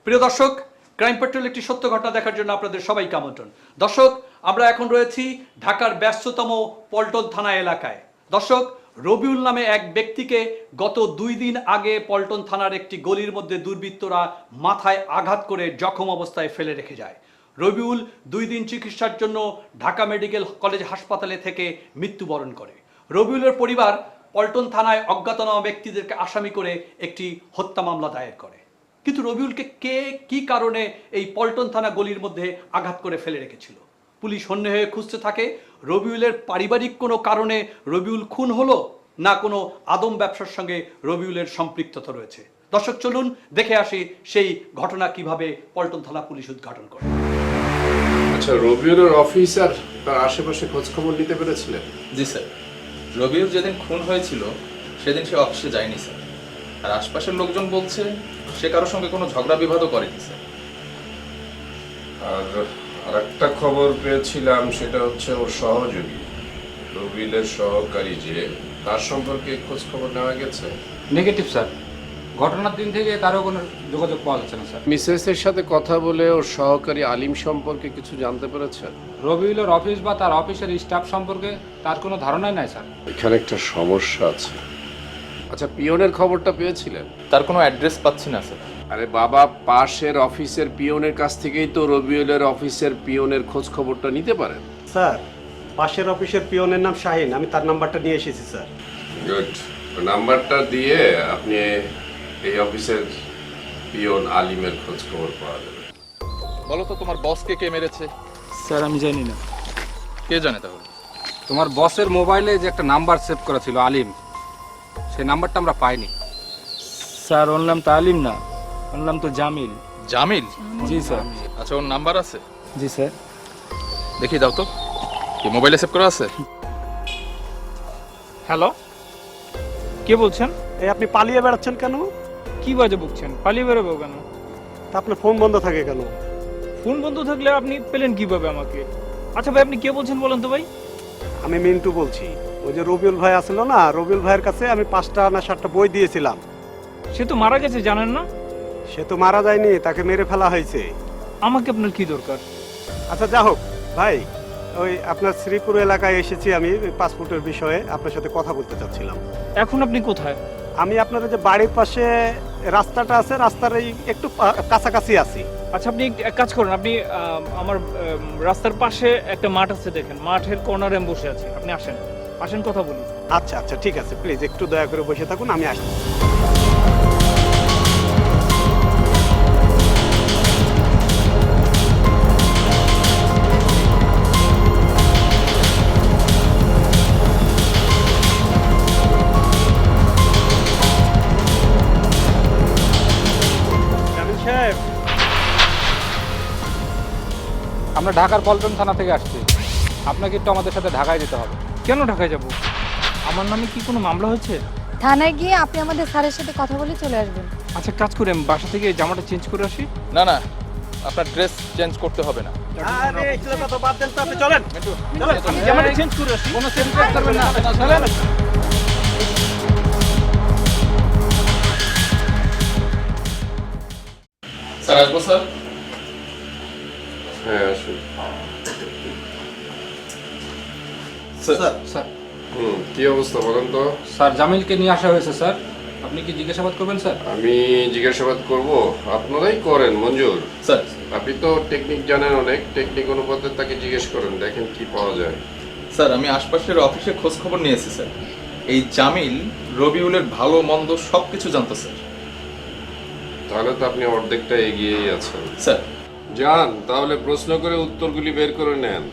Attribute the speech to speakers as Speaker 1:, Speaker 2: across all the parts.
Speaker 1: প্রিয় দর্শক, crime petrol একটি সত্য ঘটনা দেখার জন্য আপনাদের সবাইকে আমন্ত্রণ। দর্শক, আমরা এখন রয়েছি ঢাকার ব্যস্ততম পল্টন থানা এলাকায়। দর্শক, রবিউল নামে এক ব্যক্তিকে গত 2 দিন আগে পল্টন থানার একটি গলির মধ্যে দুর্বৃত্তরা মাথায় আঘাত করে জখম অবস্থায় ফেলে রেখে যায়। রবিউল 2 দিন চিকিৎসার জন্য ঢাকা মেডিকেল কলেজ হাসপাতালে থেকে মৃত্যুবরণ করে। রবিউলের পরিবার পল্টন থানায় অজ্ঞাতনামা ব্যক্তিদেরকে আসামি করে একটি হত্যা মামলা দায়ের করে। কিন্তু রবিউলকে কে কি কারণে এই পল্টন থানা গলির মধ্যে আঘাত করে ফেলে রেখেছিল? পুলিশ হন্যে হয়ে খুঁজতে থাকে। রবিউলের পারিবারিক কোনো কারণে রবিউল খুন হলো, না কোনো আদম ব্যবসার সঙ্গে রবিউলের সম্পৃক্ততা রয়েছে? দর্শক, চলুন দেখে আসি সেই ঘটনা কিভাবে পল্টন থানা পুলিশ উদ্ঘাটন করে।
Speaker 2: আচ্ছা, রবিউলের অফিসার তার আশেপাশে খোঁজ খবর নিতে পেরেছিলেন?
Speaker 3: জি স্যার, রবিউল যেদিন খুন হয়েছিল সেদিন সে অফিসে যায়নি স্যার। আর আশপাশের লোকজন বলছে সে কারোর সঙ্গে কোনো ঝগড়া বিবাদও করেনি স্যার।
Speaker 2: আর একটা খবর পেয়েছিলাম, সেটা হচ্ছে ওর সহযোগী রবিউলের সহকারী যে, তার সম্পর্কে খোঁজ খবর নেওয়া গেছে?
Speaker 4: নেগেটিভ স্যার, ঘটনার দিন থেকে কারো কোনো যোগাযোগ পাওয়া যাচ্ছে না স্যার।
Speaker 2: মিসেসের সাথে কথা বলে ওর সহকারী আলিম সম্পর্কে কিছু জানতে পেরেছেন?
Speaker 4: রবিউলের অফিস বা তার অফিসের স্টাফ সম্পর্কে তার কোনো ধারণাই নাই স্যার।
Speaker 2: এখানে একটা সমস্যা আছে। আচ্ছা, পিয়নের খবরটা পেয়েছিলেন?
Speaker 3: তার কোনো অ্যাড্রেস পাচ্ছি না স্যার।
Speaker 2: আরে বাবা, পাশের অফিসের পিয়নের কাছ থেকেই তো রবিউলের অফিসের পিয়নের খোঁজ খবরটা নিতে পারেন।
Speaker 5: স্যার, পাশের অফিসের পিয়নের নাম শাহিন, আমি তার নাম্বারটা নিয়ে এসেছি স্যার।
Speaker 2: গুড, নাম্বারটা দিয়ে আপনি এই অফিসের পিয়ন আলিমের খোঁজ খবর পাওয়া যাবে।
Speaker 3: বলো তো তোমার বসকে কে মেরেছে?
Speaker 4: স্যার আমি জানি না।
Speaker 3: কে জানে তাহলে?
Speaker 4: তোমার বসের মোবাইলে যে একটা নাম্বার সেভ করা ছিল আলিম, সেই নাম্বারটা আমরা পাইনি।
Speaker 6: স্যার ওর নাম তো আলিম না, ওর নাম তো জামিল।
Speaker 3: জামিল?
Speaker 6: জি স্যার।
Speaker 3: আচ্ছা, ওর নাম্বার আছে?
Speaker 6: জি স্যার।
Speaker 3: দেখি দাও তো, কি মোবাইলে সেভ করা আছে?
Speaker 6: হ্যালো, কে বলছেন?
Speaker 5: এই আপনি পালিয়ে বেড়াচ্ছেন কেন?
Speaker 6: কি বাজে বকছেন? পালিয়ে বেরোবো কেন?
Speaker 5: তা আপনার ফোন বন্ধ থাকে কেন?
Speaker 6: ফোন বন্ধ থাকলে আপনি পেলেন কিভাবে আমাকে? আচ্ছা ভাই, আপনি কে বলছেন বলেন তো ভাই?
Speaker 5: আমি মিন্টু বলছি। ওই যে রবিউল ভাই আসলো না, রবিউল ভাইয়ের কাছে আমি 5টা না 7টা বই দিয়েছিলাম।
Speaker 6: সে তো মারা গেছে, জানেন না?
Speaker 5: সে তো মারা যায়নি, তাকে মেরে ফেলা হয়েছে।
Speaker 6: আমাকে আপনার কি দরকার?
Speaker 5: আচ্ছা যা হোক ভাই, ওই আপনার শ্রীপুর এলাকায় এসেছি আমি পাসপোর্টের বিষয়ে আপনার সাথে কথা বলতে চাচ্ছিলাম।
Speaker 6: এখন আপনি কোথায়?
Speaker 5: আমি আপনার যে বাড়ির পাশে রাস্তাটা আছে, রাস্তার এই একটু কাছাকাছি আছি।
Speaker 6: আচ্ছা, আপনি এক কাজ করুন, আপনি আমার রাস্তার পাশে একটা মাঠ আছে, দেখেন মাঠের কর্নারে আমি বসে আছি, আপনি আসেন, আসেন কথা বলি।
Speaker 5: আচ্ছা আচ্ছা ঠিক আছে, প্লিজ একটু দয়া করে বসে থাকুন, আমি আসছি। জামিল সাহেব,
Speaker 4: আমরা ঢাকার পল্টন থানা থেকে আসছি, আপনাকে একটু আমাদের সাথে ঢাকায় যেতে হবে।
Speaker 6: কেন ঢাকায় যাব? আমার নামে কি কোনো মামলা হয়েছে?
Speaker 7: থানায় গিয়ে আপনি আমাদের স্যারের সাথে কথা বলে চলে আসবেন।
Speaker 6: আচ্ছা, কাজ করে আমি বাসা থেকে জামাটা চেঞ্জ করে আসি।
Speaker 3: না না, আপনার ড্রেস চেঞ্জ করতে হবে না।
Speaker 5: আরে এগুলো কথা বাদ দেন তো, আপনি চলেন। চলেন,
Speaker 6: আমি জামাটা চেঞ্জ করে আসি।
Speaker 4: কোনো চেঞ্জ করবেন না, চলেন।
Speaker 3: স্যার আসবো স্যার?
Speaker 2: হ্যাঁ, আসুন।
Speaker 4: স্যার,
Speaker 2: কি অবস্থা বলেন তো?
Speaker 4: স্যার জামিলকে নিয়ে আসা হয়েছে স্যার, আপনি কি জিজ্ঞাসাবাদ করবেন স্যার?
Speaker 2: আমি জিজ্ঞাসাবাদ করব? আপনারাই করেন মঞ্জুর।
Speaker 3: স্যার,
Speaker 2: আপনি তো টেকনিক জানেন অনেক, টেকনিক অনুপাতে তাকে জিজ্ঞেস করেন, দেখেন কি পাওয়া যায়।
Speaker 3: স্যার আমি আশপাশের অফিসে খোঁজ খবর নিয়েছি স্যার। এই জামিল রবিউলের ভালো মন্দ সব কিছু জানতো স্যার।
Speaker 2: তাহলে তো আপনি অর্ধেকটা এগিয়েই আছেন।
Speaker 3: স্যার,
Speaker 2: যান, তাহলে প্রশ্ন করে উত্তরগুলি বের করে নেন।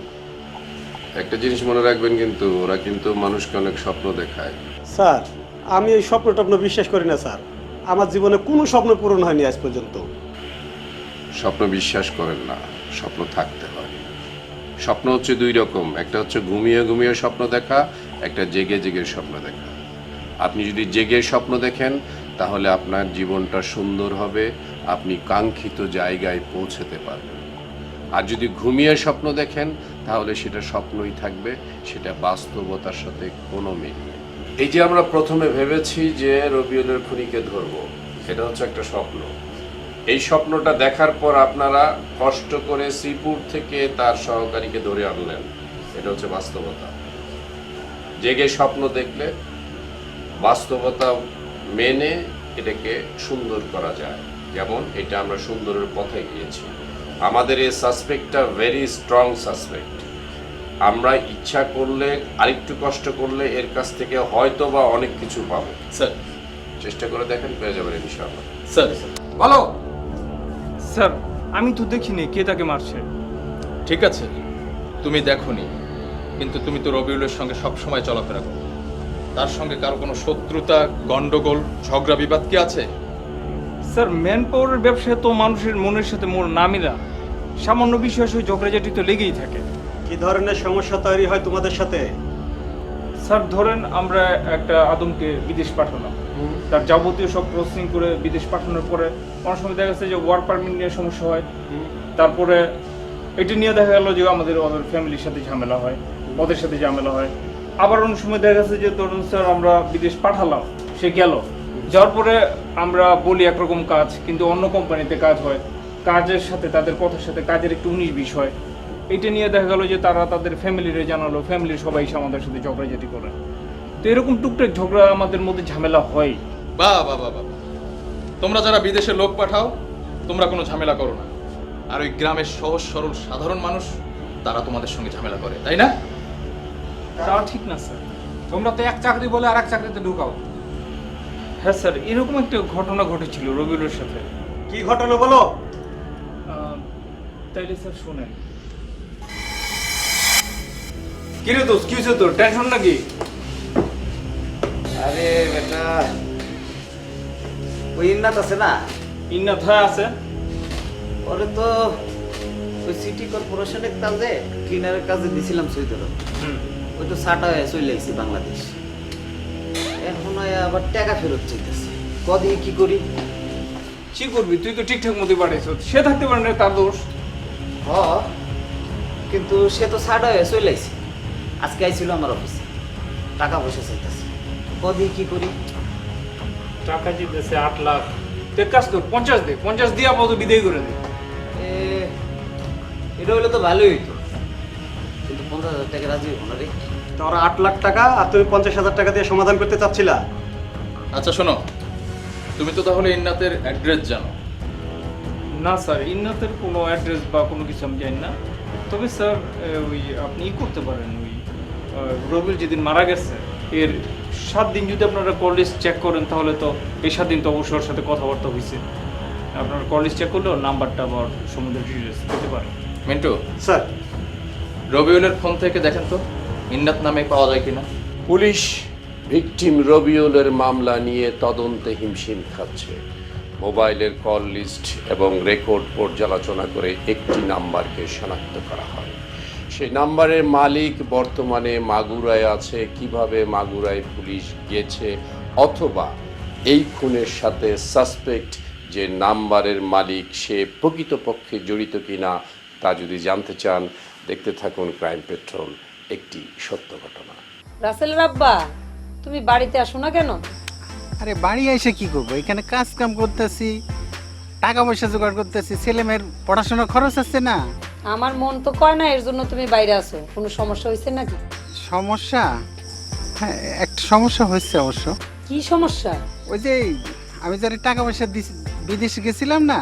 Speaker 2: একটা জিনিস মনে রাখবেন, কিন্তু ওরা কিন্তু মানুষকে অনেক স্বপ্ন দেখায়।
Speaker 5: স্যার, আমি এই স্বপ্ন টপ্ন বিশ্বাস করি না স্যার। আমার জীবনে কোনো স্বপ্ন পূরণ হয়নি আজ পর্যন্ত।
Speaker 2: স্বপ্ন বিশ্বাস করেন না, স্বপ্ন থাকতে হয়। স্বপ্ন হচ্ছে 2 রকম, একটা হচ্ছে ঘুমিয়ে ঘুমিয়ে স্বপ্ন দেখা, একটা জেগে জেগে স্বপ্ন দেখা। আপনি যদি জেগে স্বপ্ন দেখেন তাহলে আপনার জীবনটা সুন্দর হবে, আপনি কাঙ্ক্ষিত জায়গায় পৌঁছতে পারবেন। আর যদি ঘুমিয়ে স্বপ্ন দেখেন তাহলে সেটা স্বপ্নই থাকবে, সেটা বাস্তবতার সাথে কোনো মিল নেই। এই যে আমরা প্রথমে ভেবেছি যে রবিউলের খুনিকে ধরবো, এটা হচ্ছে একটা স্বপ্ন। এই স্বপ্নটা দেখার পর আপনারা কষ্ট করে শ্রীপুর থেকে তার সহকারীকে ধরে আনলেন। এটা হচ্ছে বাস্তবতা। জেগে স্বপ্ন দেখলে বাস্তবতা মেনে এটাকে সুন্দর করা যায়। যেমন এটা আমরা সুন্দরের পথে গিয়েছি। আমাদের এই সাসপেক্টটা ভেরি স্ট্রং সাসপেক্ট। আমরা ইচ্ছা করলে আরেকটু কষ্ট করলে এর কাছ থেকে হয়তো বা অনেক কিছু পাবো।
Speaker 3: স্যার
Speaker 2: চেষ্টা করে দেখেন, পেয়ে যাবেন ইনশাআল্লাহ।
Speaker 3: স্যার
Speaker 4: বলো।
Speaker 6: স্যার আমি তো দেখিনি কে তাকে মারছে।
Speaker 3: ঠিক আছে, তুমি দেখোনি, কিন্তু তুমি তো রবিউলের সঙ্গে সব সময় চলাফেরা করো। তার সঙ্গে কারো কোনো শত্রুতা, গন্ডগোল, ঝগড়া বিবাদ কি আছে?
Speaker 6: স্যার ম্যান পাওয়ারের ব্যবসায় তো মানুষের মনের সাথে মোর নামিরা সামান্য বিষয় সে ঝগড়াঝাটি তো লেগেই থাকে।
Speaker 5: কি ধরনের সমস্যা তৈরি হয় তোমাদের সাথে?
Speaker 6: স্যার ধরেন আমরা একটা আদমকে বিদেশ পাঠালাম, তার যাবতীয় সব প্রসেসিং করে বিদেশ পাঠানোর পরে অনেক সময় দেখা যাচ্ছে যে ওয়ার্ক পারমিট নিয়ে সমস্যা হয়। তারপরে এটা নিয়ে দেখা গেল যে আমাদের ওদের ফ্যামিলির সাথে ঝামেলা হয়, ওদের সাথে ঝামেলা হয়। আবার অনেক সময় দেখা যাচ্ছে যে ধরুন স্যার আমরা বিদেশ পাঠালাম, সে গেল, যাওয়ার পরে আমরা বলি একরকম কাজ, কিন্তু অন্য কোম্পানিতে কাজ হয়, কাজের সাথে তাদের কথার সাথে কাজের একটু 19-20 হয়। এটা নিয়ে দেখা গেল যে তারা তাদের ফ্যামিলিরে জানালো, ফ্যামিলির সবাই এসে আমাদের সাথে ঝগড়াঝাটি করে। তো এরকম টুকটাক ঝগড়া আমাদের মধ্যে ঝামেলা হয়।
Speaker 3: বাহ বাহ বাহ বাহ, তোমরা যারা বিদেশে লোক পাঠাও তোমরা কোনো ঝামেলা করো না, আর ওই গ্রামের সহজ সরল সাধারণ মানুষ তারা তোমাদের সঙ্গে ঝামেলা করে, তাই না?
Speaker 6: তা ঠিক না স্যার।
Speaker 4: তোমরা তো এক চাকরি বলে আর এক চাকরিতে ঢুকাও।
Speaker 6: হ্যাঁ স্যার, এরকম একটা ঘটনা ঘটেছিল রবিউলের সাথে।
Speaker 5: কি ঘটনা বলো?
Speaker 6: তাইলে স্যার শোনেন। কিরে দোস্ত, কি হয়েছে তোর? টেনশন নাকি?
Speaker 8: আরে বেটা, ওই ইন্নাত আছে না,
Speaker 6: ইন্নাত হয়ে আছে।
Speaker 8: ওরে তো ওই সিটি কর্পোরেশনের কাজে ক্লিনারের কাজে দিছিলাম সৈদর। ওই তো সাটা হয়ে চলে আইছি বাংলাদেশ। এখন আবার টাকা ফেরত চাইতেছে, কদিন কি করি?
Speaker 6: কি করবি? তুই তো ঠিকঠাক মতো পাঠাইছ, সে থাকতে পারে না, তার দোষ।
Speaker 8: হ, কিন্তু সে তো সাটা হয়ে চলে আইছে। আজকে আইছিল আমার অফিসে, টাকা পয়সা চাইতেছে, কদিন কি করি?
Speaker 6: টাকা দিতেছে 8 লাখ। তুই কাজ কর, 50 দে, 50 দিয়ে আপাতত বিদায় করে দে।
Speaker 8: এটা হইলে তো ভালোই হইতো, কিন্তু 50,000 টাকা রাজি হবো না রে।
Speaker 5: তোরা 8 লাখ টাকা আর তুমি 50,000 টাকা দিয়ে সমাধান করতে চাচ্ছিলা?
Speaker 3: আচ্ছা শোনো, তুমি তো তাহলে ইন্নাতের অ্যাড্রেস জানো?
Speaker 6: না স্যার, ইন্নাতের কোনো অ্যাড্রেস বা কোনো কিছু আমি জানি না। তবে স্যার ওই আপনি করতে পারেন, ওই রবিউল যেদিন মারা গেছে এর 7 দিন যদি আপনারা কল লিস্ট চেক করেন, তাহলে তো এই 7 দিন তো অবশ্যই ওর সাথে কথাবার্তা হয়েছে। আপনারা কল লিস্ট চেক করলেও নাম্বারটা বা সম্বন্ধে ডিটেলস পেতে পারেন।
Speaker 3: মিন্টু,
Speaker 5: স্যার,
Speaker 3: রবিউলের ফোন থেকে দেখেন তো ইন্নাত নামে পাওয়া যায় কিনা।
Speaker 2: পুলিশ ভিকটিম রবিউলের মামলা নিয়ে তদন্তে হিমশিম খাচ্ছে। মোবাইলের কল লিস্ট এবং রেকর্ড পর্যালোচনা করে একটি নাম্বারকে শনাক্ত করা হয়। সেই নাম্বারের মালিক বর্তমানে মাগুরায় আছে। কিভাবে মাগুরায় পুলিশ গেছে, অথবা এই খুনের সাথে সাসপেক্ট যে নাম্বারের মালিক সে প্রকৃতপক্ষে জড়িত কিনা তা যদি জানতে চান, দেখতে থাকুন ক্রাইম পেট্রোল, একটি সত্য ঘটনা।
Speaker 9: রাসেল রাব্বা, তুমি বাড়িতে আসো না কেন?
Speaker 10: আরে বাড়ি এসে কি করবো? এখানে কাজ কাম করতেছি, টাকা পয়সা জোগাড় করতেছি, ছেলে মেয়ের পড়াশোনার খরচ আছে না।
Speaker 9: আমার মন তো কয় না, এর জন্য তুমি বাইরে আসো। কোনো সমস্যা হয়েছে নাকি?
Speaker 10: সমস্যা? হ্যাঁ, একটা সমস্যা হয়েছে অবশ্য।
Speaker 9: কি সমস্যা?
Speaker 10: ওই যে আমি যারা টাকা পয়সা বিদেশে গেছিলাম না,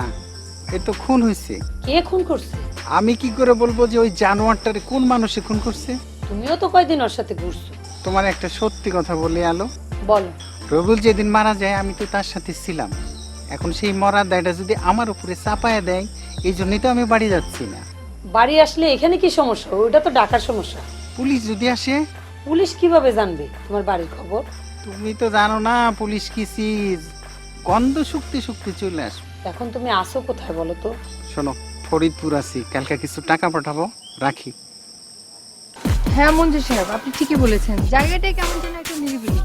Speaker 10: এ তো খুন হয়েছে।
Speaker 9: কে খুন করছে?
Speaker 10: আমি কি করে বলবো যে ওই জানোয়ারটারে কোন মানুষে খুন করছে?
Speaker 9: তুমিও তো কয়দিন ওর সাথে ঘুরছো।
Speaker 10: তোমার একটা সত্যি কথা বলে আলো,
Speaker 9: বলো।
Speaker 10: রবিউল যেদিন মারা যায় আমি তো তার সাথে ছিলাম। এখন সেই মরার দায়টা যদি আমার উপরে চাপায়া দেয়, এই জন্যই তো আমি বাড়ি যাচ্ছি না।
Speaker 9: বাড়ি আসলে এখানে কি সমস্যা? ওইটা তো ঢাকার সমস্যা।
Speaker 10: পুলিশ যদি আসে?
Speaker 9: পুলিশ কিভাবে জানবে তোমার বাড়ির খবর?
Speaker 10: তুমি তো জানো না পুলিশ কি চিজ, গন্ধ শুকতে শুকতে চলে আসবে।
Speaker 9: এখন তুমি আসো কোথায় বলো তো?
Speaker 10: শোনো, ফরিদপুর আছি, কালকে কিছু টাকা পাঠাবো, রাখি।
Speaker 7: হ্যাঁ মঞ্জু সাহেব, আপনি ঠিকই বলেছেন, জায়গাটাই কেমন যেন একটা নিরিবিলি।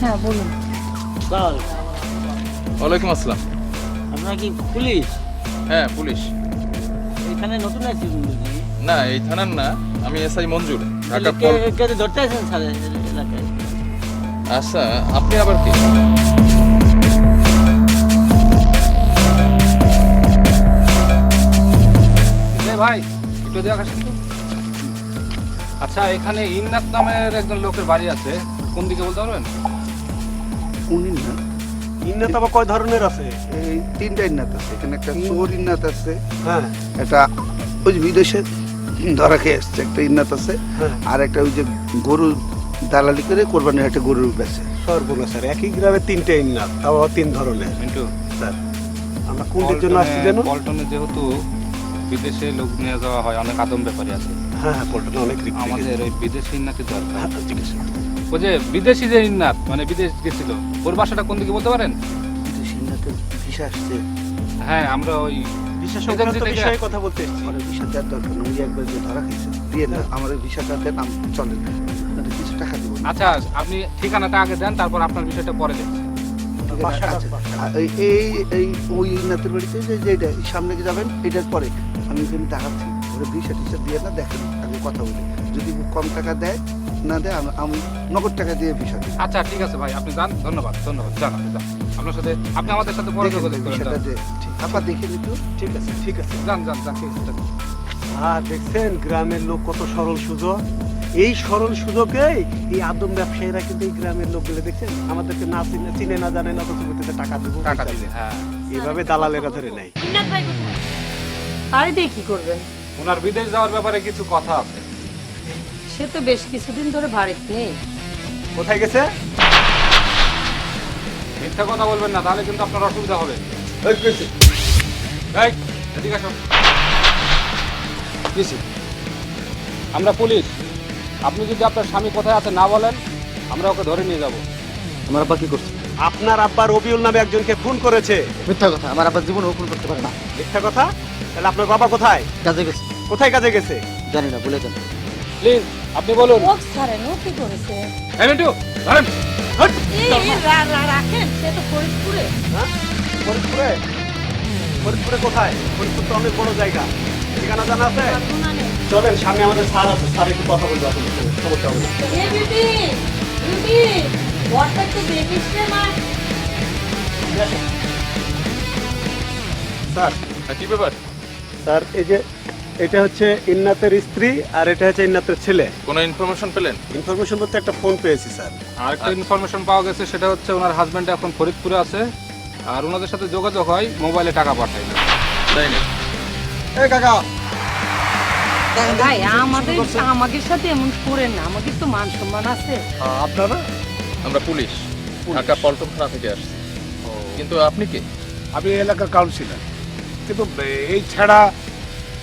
Speaker 7: হ্যাঁ বলুন।
Speaker 3: ওয়ালাইকুম আসসালাম।
Speaker 8: আপনার কি পুলিশ?
Speaker 3: হ্যাঁ পুলিশ।
Speaker 8: এখানে নতুন আছি?
Speaker 3: না, এই থানার না, আমি এসআই মঞ্জুর। ঢাকা
Speaker 8: ধরতে আছেন স্যার এলাকায়?
Speaker 3: আচ্ছা, আপনি আবার কি?
Speaker 4: ভাই একটু দেখা শুনতো। আচ্ছা, এখানে ইন্নাত নামের একজন লোকের বাড়ি আছে, কোন দিকে বলতে পারবেন?
Speaker 5: ইন্নাত আবার কয় ধরনের আছে?
Speaker 11: এই তিনটা ইন্নাত আছে। এখানে একটা চোর ইন্নাত আছে,
Speaker 5: হ্যাঁ
Speaker 11: একটা ওই যে বিদেশে ধরা খেয়ে এসছে একটা ইন্নাত আছে,
Speaker 5: হ্যাঁ।
Speaker 11: আর একটা ওই যে গরু দালালি করে কোরবানির একটা গরুর বেছে।
Speaker 5: সর্বনা স্যার, একই গ্রামে তিনটে ইন্নাত, তাও আবার 3 ধরনের।
Speaker 4: মিন্টু,
Speaker 5: স্যার আমরা কোনটির জন্য আসছি জানো?
Speaker 4: পল্টনে যেহেতু বিদেশে লোক নিয়ে যাওয়া হয়, অনেক আদম ব্যাপারী আছে।
Speaker 5: হ্যাঁ হ্যাঁ, পল্টনে অনেক রিক্স থেকে
Speaker 4: আমাদের ওই বিদেশি ইন্নাতি দরকার।
Speaker 5: হ্যাঁ, ঠিক আছে।
Speaker 4: ওই যে বিদেশি যে ইন্নাত, মানে বিদেশ গেছিল, ওর বাসাটা কোন দিকে বলতে পারেন?
Speaker 11: বিদেশি ইন্নাতের ভিসা আসছে,
Speaker 4: হ্যাঁ, আমরা ওই
Speaker 5: বিশেষ সংক্রান্ত
Speaker 4: এজেন্সি থেকে-
Speaker 5: বিষয়ে কথা বলতে এসেছি।
Speaker 11: আমার ভিসা দেওয়ার দরকার না। ওই যে একবার যে ধরা খেয়েছে দিয়ে না, আমার ওই ভিসাটা দেন, আমি চলেন, আপনাদের কিছু টাকা দেবো।
Speaker 4: আচ্ছা, আপনি ঠিকানাটা আগে দেন, তারপর আপনার বিষয়টা পরে দেখছি।
Speaker 5: বাসাটা-
Speaker 11: আচ্ছা, আর এই ওই ইন্নাতের বাড়িতে যে এটা সামনে যাবেন, এটার পরে আমি এখানে দেখাচ্ছি। ওরা ভিসা টিসা দিয়ে না, দেখেন আগে কথা বলে, যদি কম টাকা দেয় না দেয়, আমি নগদ টাকা দিয়ে ভিসা দিই।
Speaker 4: আচ্ছা, ঠিক আছে ভাই, আপনি যান। ধন্যবাদ, ধন্যবাদ। যান, আপনি যান। আপনার সাথে, আপনি আমাদের সাথে পরে যোগাযোগ করেন।
Speaker 11: ভিসাটা
Speaker 4: যান।
Speaker 11: যে আবার দেখে নিত।
Speaker 5: ঠিক আছে ঠিক আছে।
Speaker 4: যান, যান, যান, ঠিক আছে, যান।
Speaker 5: দেখছেন গ্রামের লোক কত সরল সুযোগ। এই সরল সুযোগেই এই আদম ব্যবসায়ীরা কিন্তু এই গ্রামের লোকগুলো দেখছেন আমাদেরকে না চিনে না জানে না, তো তুমি টাকা দেবো
Speaker 4: টাকা দিলে, হ্যাঁ।
Speaker 5: এইভাবে দালালেরা ধরে নেয়।
Speaker 9: আরে দিয়ে কি করবেন?
Speaker 4: ওনার বিদেশ যাওয়ার ব্যাপারে কিছু কথা আছে।
Speaker 9: সে তো বেশ কিছুদিন ধরে বাড়িতে নেই।
Speaker 5: কোথায় গেছে?
Speaker 4: মিথ্যা কথা বলবেন না, তাহলে কিন্তু আপনার অসুবিধা হবে। এই, এদিকে আসো। আমরা পুলিশ। আপনি যদি আপনার স্বামী কোথায় আছে না বলেন, আমরা ওকে ধরে নিয়ে যাব।
Speaker 8: আমার আব্বা কি করছে?
Speaker 5: আপনার আব্বা রবিউল নামে একজনকে খুন করেছে।
Speaker 8: মিথ্যা কথা, আমার আব্বা জীবনে ফোন করতে পারে না।
Speaker 5: মিথ্যা কথা? তাহলে আপনার বাবা কোথায়?
Speaker 8: কাজে গেছে,
Speaker 5: কোথায় কাজে গেছে?
Speaker 8: জানি না, বলে দেন।
Speaker 4: প্লিজ, আপনি বলুন।
Speaker 9: ও ছাড়েন, ও কি করেছে?
Speaker 4: এই মিন্টু, ধরেন।
Speaker 9: রাখেন, সে তো ফরিদপুরে।
Speaker 5: হ্যাঁ, ফরিদপুরে? ফরিদপুরে কোথায়? ফরিদপুর তো অনেক বড় জায়গা, ঠিকানা জানা আছে? চলেন, সামনে আমাদের স্যার আছে, স্যার একটু কথা বলবো আপনাদের সাথে, সমস্যা হবে না। স্যার
Speaker 3: কি ব্যাপার?
Speaker 5: স্যার, এই যে এটা হচ্ছে ইন্নাতের স্ত্রী আর এটা হচ্ছে ইন্নাতের ছেলে।
Speaker 3: কোনো ইনফরমেশন পেলেন?
Speaker 5: ইনফরমেশন বলতে একটা ফোন পেয়েছি স্যার।
Speaker 4: আর একটা ইনফরমেশন পাওয়া গেছে, সেটা হচ্ছে ওনার হাজব্যান্ড এখন ফরিদপুরে আছে, আর ওনাদের সাথে যোগাযোগ হয়, মোবাইলে টাকা পাঠায় না।
Speaker 3: তাই না?
Speaker 11: এই কাকা,
Speaker 9: ভাই, আমাদের সাথে এমন করেন না, আমাদের তো মান সম্মান আছে।
Speaker 11: আপনারা?
Speaker 3: আমরা পুলিশ, ঢাকা পল্টন থানা থেকে আসছি। কিন্তু আপনি কে?
Speaker 11: আমি এলাকার কাউন্সিলর, কিন্তু এই ছাড়া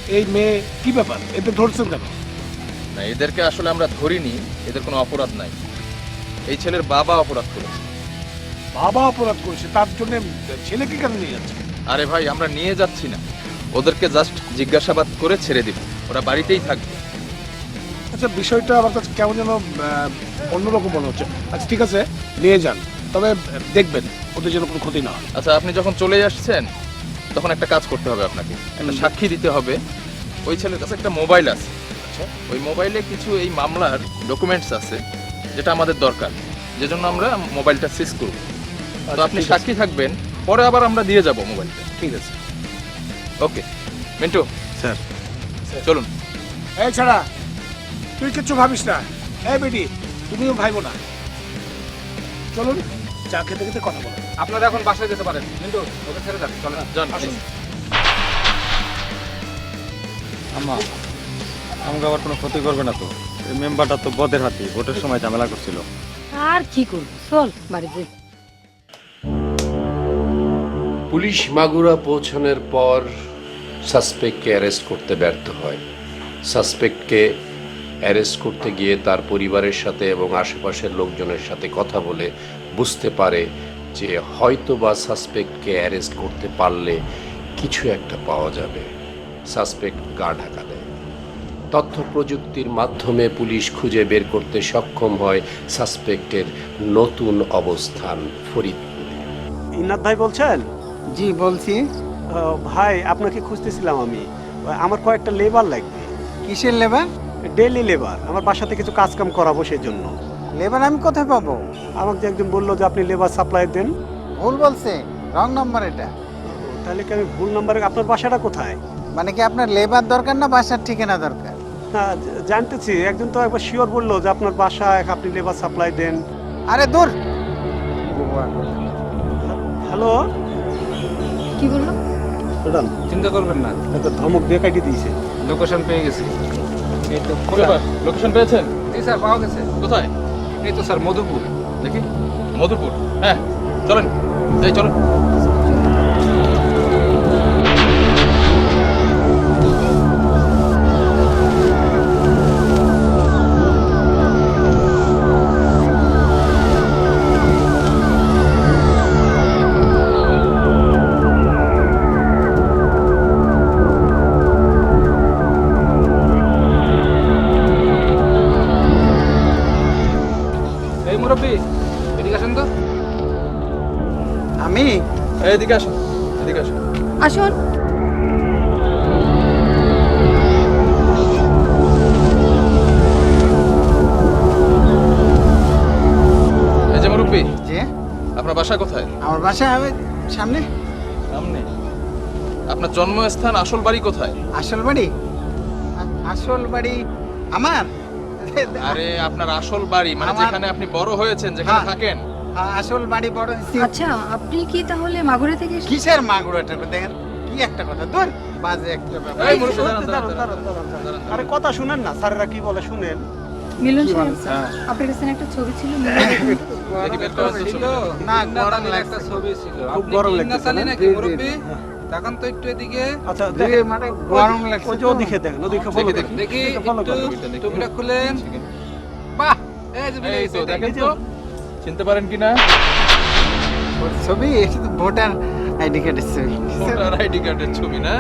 Speaker 11: এই মেয়ে কি ব্যাপার, এতে ধরছেন কেন?
Speaker 3: না, এদেরকে আসলে আমরা ধরিনি, এদের কোনো অপরাধ নাই। এই ছেলের বাবা অপরাধ করেছে।
Speaker 11: বাবা অপরাধ করেছে, তার জন্য ছেলেকে কেন নিয়ে যাচ্ছে?
Speaker 3: আরে ভাই, আমরা নিয়ে যাচ্ছি না, ওদেরকে জাস্ট জিজ্ঞাসাবাদ করে ছেড়ে দিব, ওরা বাড়িতেই থাকবে।
Speaker 11: আচ্ছা, বিষয়টা আমার কাছে কেমন যেন অন্যরকম মনে হচ্ছে। আচ্ছা ঠিক আছে, নিয়ে যান, তবে দেখবেন ওদের যেন কোনো ক্ষতি না হয়।
Speaker 3: আচ্ছা, আপনি যখন চলে আসছেন তখন একটা কাজ করতে হবে আপনাকে, একটা সাক্ষী দিতে হবে। ওই ছেলের কাছে একটা মোবাইল আছে, ওই মোবাইলে কিছু এই মামলার ডকুমেন্টস আছে যেটা আমাদের দরকার, যেজন্য আমরা মোবাইলটা সিজ করব। তো আপনি সাক্ষী থাকবেন, পরে আবার আমরা দিয়ে যাব মোবাইলটা।
Speaker 5: ঠিক আছে
Speaker 3: ওকে মিন্টু
Speaker 5: স্যার।
Speaker 3: চলুন।
Speaker 11: এই ছাড়া তুই কিচ্ছু ভাবিস না, এই বেটি তুমিও ভাইবো না, চলুন চা খেতে খেতে কথা বলো।
Speaker 4: আপনারা এখন বাসায় যেতে পারেন। মিন্টু, ওকে ছেড়ে যান, চলেন।
Speaker 3: যান।
Speaker 6: আম্মা, আমাকে আবার কোনো ক্ষতি করবে না তো? এই মেম্বারটা তো বদের হাতি, ভোটের সময় ঝামেলা করছিল।
Speaker 9: আর কি করবো, চল বাড়িতে।
Speaker 2: পুলিশ মাগুরা পৌঁছানোর পর সাসপেক্টকে অ্যারেস্ট করতে ব্যর্থ হয়। সাসপেক্টকে অ্যারেস্ট করতে গিয়ে তার পরিবারের সাথে এবং আশেপাশের লোকজনের সাথে কথা বলে বুঝতে পারে যে হয়তো বা সাসপেক্টকে অ্যারেস্ট করতে পারলে কিছু একটা পাওয়া যাবে। সাসপেক্ট গা ঢাকা দেয়। তথ্য প্রযুক্তির মাধ্যমে পুলিশ খুঁজে বের করতে সক্ষম হয় সাসপেক্টের নতুন অবস্থান ফরিদপুরে।
Speaker 5: ইন্নাত ভাই বলছেন?
Speaker 10: জি বলছি।
Speaker 5: ভাই, আপনাকে খুঁজতেছিলাম আমি। আমার কয়েকটা লেবার লাগবে।
Speaker 10: কিসের লেবার?
Speaker 5: ডেইলি লেবার, আমার বাসাতে কিছু কাজ কাম করাবো সেই জন্য।
Speaker 10: লেবার আমি কোথায় পাবো?
Speaker 5: আমাকে যে একজন বললো যে আপনি লেবার সাপ্লাই দেন।
Speaker 10: ভুল বলছে, রং নাম্বার এটা।
Speaker 5: তাহলে কি আমি ভুল নাম্বারে, আপনার বাসাটা কোথায়?
Speaker 10: মানে কি আপনার লেবার দরকার না বাসার ঠিকানা দরকার?
Speaker 5: না জানতেছি, একজন তো একবার শিওর বললো যে আপনার বাসায় আপনি লেবার সাপ্লাই দেন।
Speaker 10: আরে দূর।
Speaker 5: হ্যালো
Speaker 7: কি বললো?
Speaker 5: ম্যাডাম,
Speaker 4: চিন্তা করবেন না,
Speaker 5: একটা ধমক দিয়ে কাটিয়ে দিয়েছে।
Speaker 4: লোকেশন পেয়ে গেছি। এই তো
Speaker 3: লোকেশন পেয়েছেন?
Speaker 4: জি স্যার, পাওয়া গেছে।
Speaker 3: কোথায়?
Speaker 4: এই তো স্যার, মধুপুর।
Speaker 3: দেখি মধুপুর। হ্যাঁ চলেন, যাই চলেন।
Speaker 4: এই মুরব্বী, এদিকে আসেন তো।
Speaker 10: আমি
Speaker 3: এদিকে আসুন, এদিকে আসুন।
Speaker 7: আসুন।
Speaker 3: এই যে মুরব্বী,
Speaker 10: যে
Speaker 3: আপনার বাসা কোথায়?
Speaker 10: আমার বাসা হবে সামনে।
Speaker 3: সামনে? আপনার জন্মস্থান, আসল বাড়ি কোথায়?
Speaker 10: আসল বাড়ি? আসল বাড়ি আমার?
Speaker 3: আরে আপনার আসল বাড়ি মানে
Speaker 10: আমার-
Speaker 3: যেখানে আপনি বড় হয়েছেন, যেখানে
Speaker 10: হ্যাঁ।
Speaker 3: থাকেন।
Speaker 10: আসল বাড়ি বড়
Speaker 7: আচ্ছা, আপনি কি তাহলে মাগুরা থেকে এসেছেন?
Speaker 10: কিসের মাগুরাটা দেখেন, কি একটা কথা, ধর বাজে একটা ব্যাপার।
Speaker 3: এই মুরব্বী, দাঁড়ান,
Speaker 5: দাঁড়ান,
Speaker 3: দাঁড়ান,
Speaker 5: দাঁড়ান,
Speaker 3: দাঁড়ান, দাঁড়ান।
Speaker 5: আরে কথা শুনেন না, স্যারেরা কি বলে শুনেন।
Speaker 7: মিলন
Speaker 10: কি
Speaker 7: সাহেব,
Speaker 10: বলছে?
Speaker 7: আপনার কাছে না একটা ছবি ছিল?
Speaker 3: দেখি বের করেন তো ছবিটা।
Speaker 10: না, গরম লাগছে।
Speaker 4: একটা ছবি ছিল।
Speaker 5: খুব
Speaker 4: আপনি
Speaker 5: গরম
Speaker 4: কি
Speaker 5: লাগতেছে
Speaker 4: ইন্নাসালি
Speaker 5: না?
Speaker 4: নাকি মুরব্বী? দেখান তো একটু এদিকে।
Speaker 5: আচ্ছা
Speaker 10: দেখে
Speaker 5: দেখেন,
Speaker 10: মানে গরম লাগছে
Speaker 5: ওই যে
Speaker 10: তো।
Speaker 5: ওদিকে দেখেন, ওদিকে ফলো
Speaker 3: দেখি,
Speaker 5: দেখেন।
Speaker 4: দেখি
Speaker 5: একটু follow
Speaker 4: একটু
Speaker 5: করেন।
Speaker 4: টুপিটা খুলেন। বাহ, এই যে মিলে
Speaker 3: এই
Speaker 4: গেছে,
Speaker 3: তো দেখেন
Speaker 5: এই যে-
Speaker 3: তো, চিনতে পারেন কিনা?
Speaker 10: ছবি, এটা তো ভোটার আইডি কার্ডের ছবি।
Speaker 3: ভোটার আইডি কার্ডের ছবি না?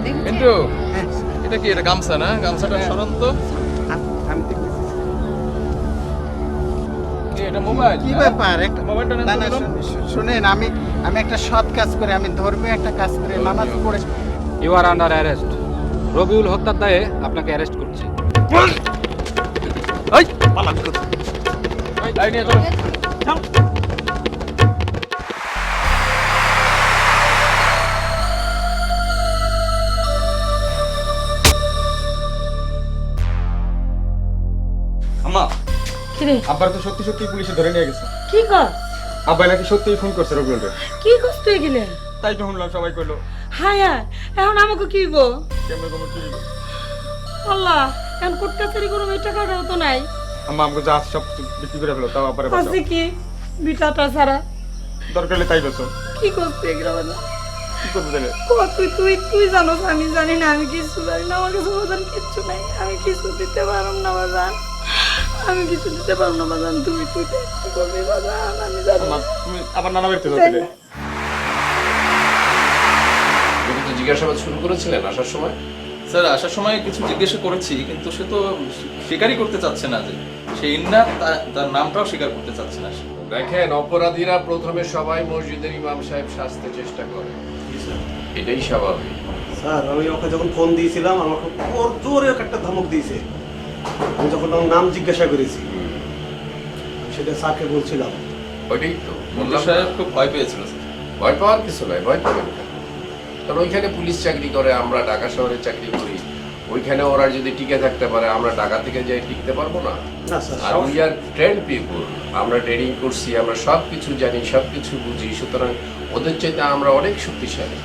Speaker 7: দেখেছেন?
Speaker 3: কিন্তু
Speaker 10: হ্যাঁ,
Speaker 3: এটা কি, এটা গামছা না? গামছাটা সরান তো।
Speaker 10: আমি দেখতেছি।
Speaker 3: কি এটা মোবাইল?
Speaker 10: কি ব্যাপার? একটা
Speaker 3: মোবাইলটা নেন তো
Speaker 10: না, না,
Speaker 3: দিলাম।
Speaker 10: শুনেন, আমি একটা সৎ কাজ করে, আমি ধর্মীয় একটা কাজ করে নামাজ পড়ে।
Speaker 4: You are under arrest. Rabiul হত্যার দায়ে আপনাকে অ্যারেস্ট করছি।
Speaker 3: এই, এই নিয়ে চলো।
Speaker 6: আম্মা,
Speaker 9: কিরে
Speaker 6: আব্বার তো সত্যি সত্যি পুলিশে ধরে নিয়ে গেছে।
Speaker 9: কি কর?
Speaker 6: আব্বাই নাকি সত্যিই ফোন করছে রবিউলকে।
Speaker 9: কি করছ তুই গেলে?
Speaker 6: তাই তো শুনলাম, সবাই কইলো।
Speaker 9: হায় হায়, এখন আমাকে কি গো?
Speaker 6: কেমন কেমন কি হলো?
Speaker 9: আল্লাহ, এখন কোর্ট কাছারি করো, এই টাকাটাও তো নাই।
Speaker 6: আম্মা আমাকে যা আছে সব কিছু বিক্রি করে ফেলো, তাও আব্বারে বাঁচাও।
Speaker 9: আছে কি বিটাটা ছাড়া?
Speaker 6: দরকার হলে তাই বেচো।
Speaker 9: কি করতে এগুলো?
Speaker 6: কি করতে দেবে?
Speaker 9: তুই তুই তুই জানোস, আমি জানি না, আমি কিছু জানি না, আমার কাছে বাজান কিচ্ছু নাই, আমি কিছু দিতে পারব না বাজান, আমি কিছু দিতে পারব না বাজান, তুই তুই কি করবি বাজান, আমি জানি
Speaker 6: আম্মা
Speaker 9: না।
Speaker 6: তুমি আবার নানা বাড়িতে যাচ্ছিলে।
Speaker 2: আপনি তো জিজ্ঞাসাবাদ শুরু করেছিলেন আসার সময়?
Speaker 3: স্যার, আসার সময় কিছু জিজ্ঞাসা করেছি, কিন্তু সে তো স্বীকারই করতে চাচ্ছে না যে সে ইন্না, তার নামটাও স্বীকার করতে চাচ্ছে না সে।
Speaker 2: দেখেন, অপরাধীরা প্রথমে সবাই মসজিদের ইমাম সাহেব সাজতে চেষ্টা করে, এটাই স্বাভাবিক।
Speaker 5: স্যার, আমি ওকে যখন ফোন দিয়েছিলাম, আমাকে ওর জোরে একটা ধমক দিয়েছে। আমি যখন ওর নাম জিজ্ঞাসা করেছি, সেটা স্যারকে বলছিলাম।
Speaker 2: ওইটাই তো
Speaker 3: মন্ত্রী
Speaker 2: বললাম,
Speaker 3: সাহেব খুব ভয় পেয়েছিল স্যার।
Speaker 2: ভয় পাওয়ার কিছু নাই, ভয় পাবেন কেন? কারণ ওইখানে পুলিশ চাকরি করে, আমরা ঢাকা শহরে চাকরি করি। ওইখানে ওরা যদি টিকে থাকতে পারে, আমরা ঢাকা থেকে যাই টিকতে পারবো না?
Speaker 5: না স্যার,
Speaker 2: আর উই আর ট্রেন্ড পিপুল, আমরা ট্রেনিং করছি, আমরা সব কিছু জানি, সব কিছু বুঝি, সুতরাং ওদের চাইতে আমরা অনেক শক্তিশালী।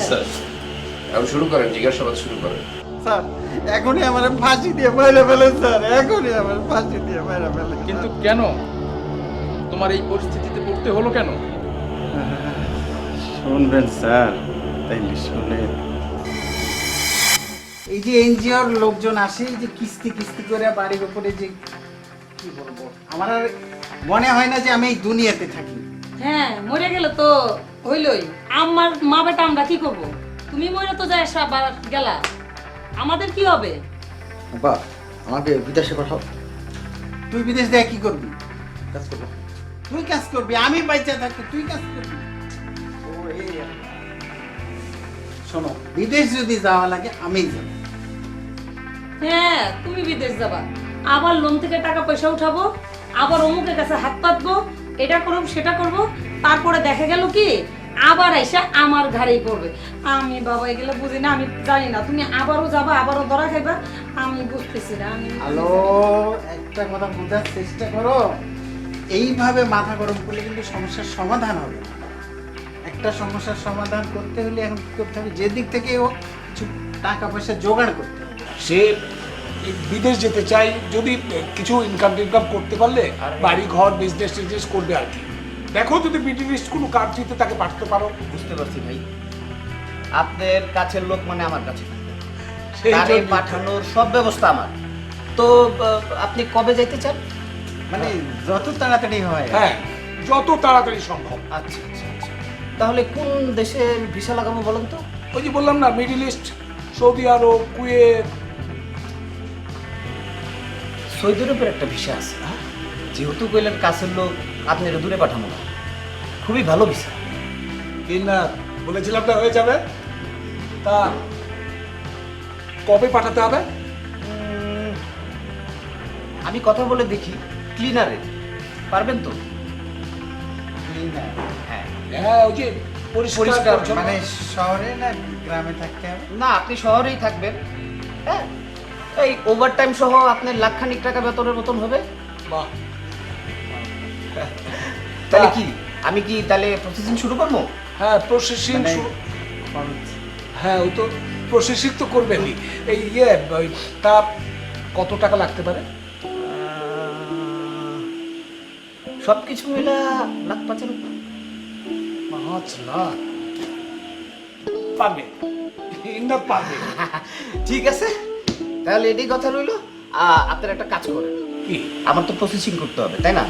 Speaker 3: স্যার,
Speaker 2: এখন শুরু করেন, জিজ্ঞাসাবাদ শুরু করেন।
Speaker 10: স্যার, এখনই আমার ফাঁসি দিয়ে মেরে ফেলে স্যার, এখনই আমার ফাঁসি দিয়ে মেরে ফেলে।
Speaker 3: কিন্তু কেন তোমার এই পরিস্থিতিতে পড়তে হলো কেন?
Speaker 10: শুনবেন স্যার, তাইলে শুনেন। এই যে এনজিওর লোকজন আসে, এই যে কিস্তি কিস্তি করে বাড়ির উপরে, যে কি বলবো, আমার আর মনে হয় না যে আমি এই দুনিয়াতে থাকি।
Speaker 9: হ্যাঁ, মরে গেলে তো হইলই, আমার মা বেটা আমরা কি করব? তুমি মরে তো যাই আবার গেলা, আমাদের কি হবে?
Speaker 11: বাবা, আমাকে বিদেশে পাঠাও।
Speaker 10: তুই বিদেশ দেয় কি করবি?
Speaker 11: কাজ করবো।
Speaker 10: তুই কাজ করবি, আমি বাচ্চা থাকতে তুই কাজ করবি। ও এই আর কি। শোনো, বিদেশ যদি যাওয়া লাগে আমি যাব,
Speaker 9: হ্যাঁ তুমি বিদেশ যাবা, আবার লোন থেকে টাকা পয়সা উঠাবো, আবার অমুকের কাছে হাত পাতবো, এটা করবো সেটা করবো, তারপরে দেখা গেল কি আবার আইসা আমার ঘাড়েই পড়বে। আমি বাবা এগুলো বুঝি না, আমি জানি না, তুমি আবারও যাবা আবারও ধরা খাইবা, আমি বুঝতেছি না। আমি
Speaker 10: হ্যালো, একটা কথা বোঝার চেষ্টা করো। এইভাবে মাথা গরম করলে কিন্তু সমস্যার সমাধান হবে না। একটা সমস্যার সমাধান করতে হলে এখন কি করতে হবে, যে দিক থেকে হোক কিছু টাকা পয়সা জোগাড় করতে হবে।
Speaker 12: সে বিদেশ যেতে চাই, যদি কিছু ইনকাম টিনকাম করতে পারলে বাড়ি ঘর বিজনেস টিজনেস করবে আর কি। দেখো যদি মিডল ইস্ট কোনো কান্ট্রিতে তাকে পাঠাতে পারো।
Speaker 8: বুঝতে পারছি ভাই, আপনার কাছের লোক মানে আমার কাছে,
Speaker 12: সেই
Speaker 8: তারে
Speaker 12: জন্যই তো।
Speaker 8: পাঠানোর সব ব্যবস্থা আমার। তো আপনি কবে যাইতে চান?
Speaker 10: মানে যত তাড়াতাড়ি হয়।
Speaker 12: হ্যাঁ, যত তাড়াতাড়ি সম্ভব।
Speaker 8: আচ্ছা আচ্ছা আচ্ছা, তাহলে কোন দেশে ভিসা লাগাবো বলেন তো?
Speaker 12: ওই যে বললাম না, মিডল ইস্ট, সৌদি আরব, কুয়েত।
Speaker 8: সৌদি আরবের একটা ভিসা আছে, যেহেতু কইলেন কাছের লোক, আপনার দূরে পাঠানো না, খুবই ভালো ভিসা।
Speaker 12: কি না বলেছিলাম না, হয়ে যাবে। তা কবে পাঠাতে হবে?
Speaker 8: আমি কথা বলে দেখি ক্লিনারে, পারবেন তো? হ্যাঁ
Speaker 12: হ্যাঁ, ওই যে পরিষ্কার
Speaker 8: পরিষ্কার
Speaker 12: পরিচ্ছন্ন।
Speaker 10: মানে শহরে না গ্রামে থাকতে হবে?
Speaker 8: না, আপনি শহরেই থাকবেন। হ্যাঁ, এই ওভারটাইম সহ আপনার লাখখানিক টাকা বেতনের মতন হবে।
Speaker 12: বাহ,
Speaker 8: তাহলে কি আমি কি তাহলে প্রসেসিং শুরু করবো?
Speaker 12: হ্যাঁ প্রসেসিং। হ্যাঁ, ওই তো প্রসেসিং তো করবেনই। এই ওই তা কত টাকা লাগতে পারে?
Speaker 8: সবকিছু মিলে লাখ 5
Speaker 12: 5 লাখ পাবে না? পাবে।
Speaker 8: ঠিক আছে, তাহলে এটাই কথা রইলো। আপনার একটা কাজ করেন,
Speaker 12: কি?
Speaker 8: আমার তো প্রসেসিং করতে হবে তাই না?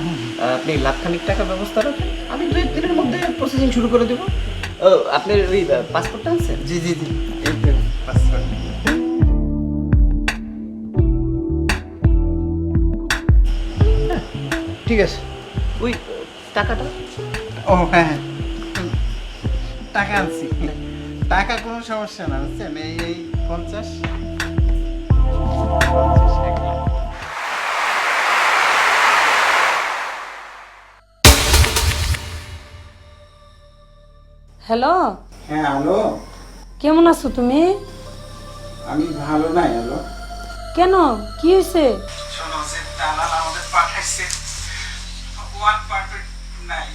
Speaker 8: আপনি লাখখানিক টাকা ব্যবস্থা রাখেন, আমি 2 দিনের মধ্যে প্রসেসিং শুরু করে দেবো। আপনার ওই পাসপোর্টটা আছে?
Speaker 10: জি জি জি, এই তো পাসপোর্ট।
Speaker 8: ঠিক আছে, ওই টাকাটা।
Speaker 10: ও হ্যাঁ হ্যাঁ, টাকা আনছি। টাকা কোনো সমস্যা না, বুঝছেন? এই 50 1 লাখ।
Speaker 9: হ্যালো,
Speaker 10: হ্যাঁ হ্যালো,
Speaker 9: কেমন আছো তুমি?
Speaker 10: আমি ভালো নাই। হ্যালো,
Speaker 9: কেন, কি হয়েছে?
Speaker 10: শোনো, যে দালাল আমাদের পাঠাইছে, ওয়ান পারফেক্ট নাই।